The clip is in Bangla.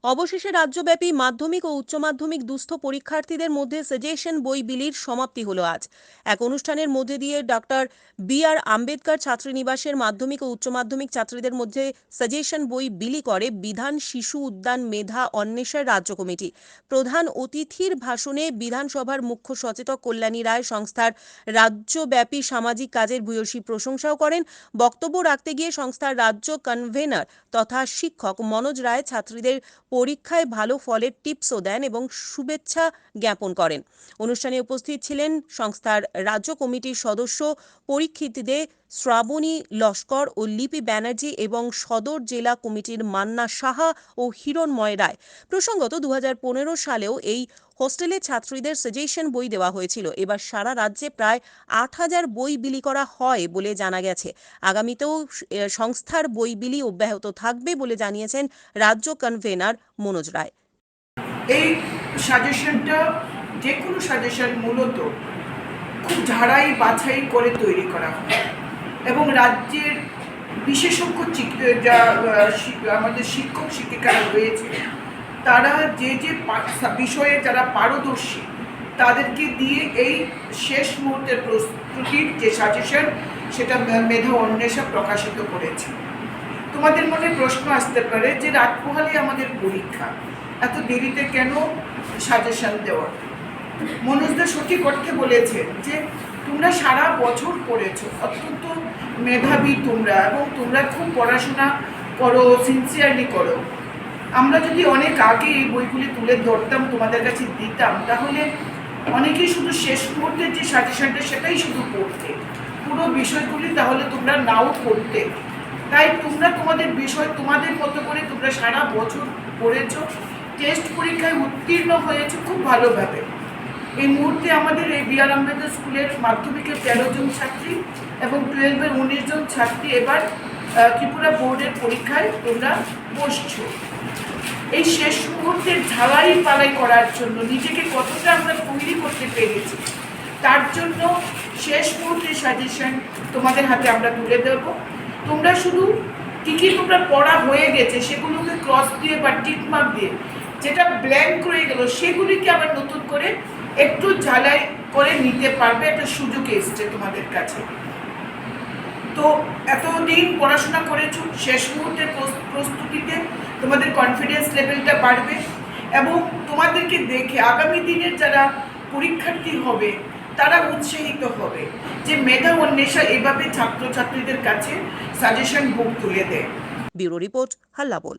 অবশেষে রাজ্যব্যাপী মাধ্যমিক ও উচ্চ মাধ্যমিক দুস্থ পরীক্ষার্থীদের মধ্যে সাজেশন বই বিলির সমাপ্তি হলো আজ। এক অনুষ্ঠানের মধ্যে দিয়ে ডক্টর বি.আর. আম্বেদকর ছাত্রীনিবাসের মাধ্যমিক ও উচ্চ মাধ্যমিক ছাত্রীদের মধ্যে সাজেশন বই বিলি করে বিধান শিশু উদ্যান মেধা অন্বেষণ রাজ্য কমিটি। প্রধান অতিথির ভাষণে বিধানসভার মুখ্য সচেতক কল্যাণী রায় সংস্থার রাজ্যব্যাপী সামাজিক কাজের ভূয়সী প্রশংসাও করেন। বক্তব্য রাখতে গিয়ে সংস্থার রাজ্য কনভেনর তথা শিক্ষক মনোজ রায় ছাত্রীদের পরীক্ষায় ভালো ফলের টিপসও দেন এবং শুভেচ্ছা জ্ঞাপন করেন। অনুষ্ঠানে উপস্থিত ছিলেন সংস্থার রাজ্য কমিটির সদস্য পরীক্ষিতদের শ্রাবণী লস্কর ও লিপি ব্যানার্জি এবং সদর জেলা কমিটির মান্না সাহা ও হিরণময় রায়। প্রসঙ্গত 2015 সালেও এই হোস্টেলে ছাত্রীদের সাজেশন বই দেওয়া হয়েছিল। এবার সারা রাজ্যে প্রায় 8,000 বই বিলি করা হয় বলে জানা গেছে। আগামীতেও সংস্থার বই বিলি অব্যাহত থাকবে বলে জানিয়েছেন রাজ্য কনভেনর মনোজ রায়। এই সাজেশনটা যে কোনো সাজেশন মূলত খুব ঝাড়াই বাছাই করে তৈরি করা হয় এবং রাজ্যের বিশেষজ্ঞ যা আমাদের শিক্ষক শিক্ষিকারা রয়েছে তারা যে যে বিষয়ে যারা পারদর্শী তাদেরকে দিয়ে এই শেষ মুহূর্তের প্রস্তুতির যে সাজেশন সেটা মেধা অন্বেষা প্রকাশিত করেছে। তোমাদের মনে প্রশ্ন আসতে পারে যে রাত পোহালে আমাদের পরীক্ষা, এত দেরিতে কেন সাজেশন দেওয়া? মনোজদা সঠিক অর্থে বলেছে যে তোমরা সারা বছর পড়েছো, অত্যন্ত মেধাবী তোমরা, এবং তোমরা খুব পড়াশোনা করো, সিনসিয়ারলি করো। আমরা যদি অনেক আগে এই বইগুলি তুলে ধরতাম, তোমাদের কাছে দিতাম, তাহলে অনেকেই শুধু শেষ মুহূর্তের যে সাজেশনটা সেটাই শুধু পড়তে, পুরো বিষয়গুলি তাহলে তোমরা নাও পড়তে। তাই তোমরা তোমাদের বিষয় তোমাদের মতো করে তোমরা সারা বছর পড়েছো, টেস্ট পরীক্ষায় উত্তীর্ণ হয়েছে খুব ভালোভাবে। এই মুহূর্তে আমাদের এই বি.আর. আম্বেদকর স্কুলের মাধ্যমিকের 13 জন ছাত্রী এবং 12-এর 19 জন ছাত্রী এবার ত্রিপুরা বোর্ডের পরীক্ষায় তোমরা বসছো। এই শেষ মুহূর্তের ঝালাই পালাই করার জন্য নিজেকে কতটা আমরা তৈরি করতে পেরেছি, তার জন্য শেষ মুহূর্তের সাজেশন তোমাদের হাতে আমরা তুলে দেবো। তোমরা শুধু কী কী তোমরা পড়া হয়ে গেছে সেগুলোকে ক্রস দিয়ে বা টিক মার্ক দিয়ে যেটা ব্ল্যাঙ্ক রয়ে গেল সেগুলিকে আবার নতুন করে একটু ঝালাই করে নিতে পারবে, একটা সুযোগ এসছে তোমাদের কাছে। তো এতদিন পড়াশোনা করেছো, শেষ মুহূর্তের প্রস্তুতিতে তোমাদের কনফিডেন্স লেভেলটা বাড়বে এবং তোমাদেরকে দেখে আগামী দিনের যারা পরীক্ষার্থী হবে তারা উৎসাহিত হবে যে মেধা অন্বেষা এভাবে ছাত্রছাত্রীদের কাছে সাজেশন বুক তুলে দেয়। ব্যুরো রিপোর্ট, হাল্লা বল।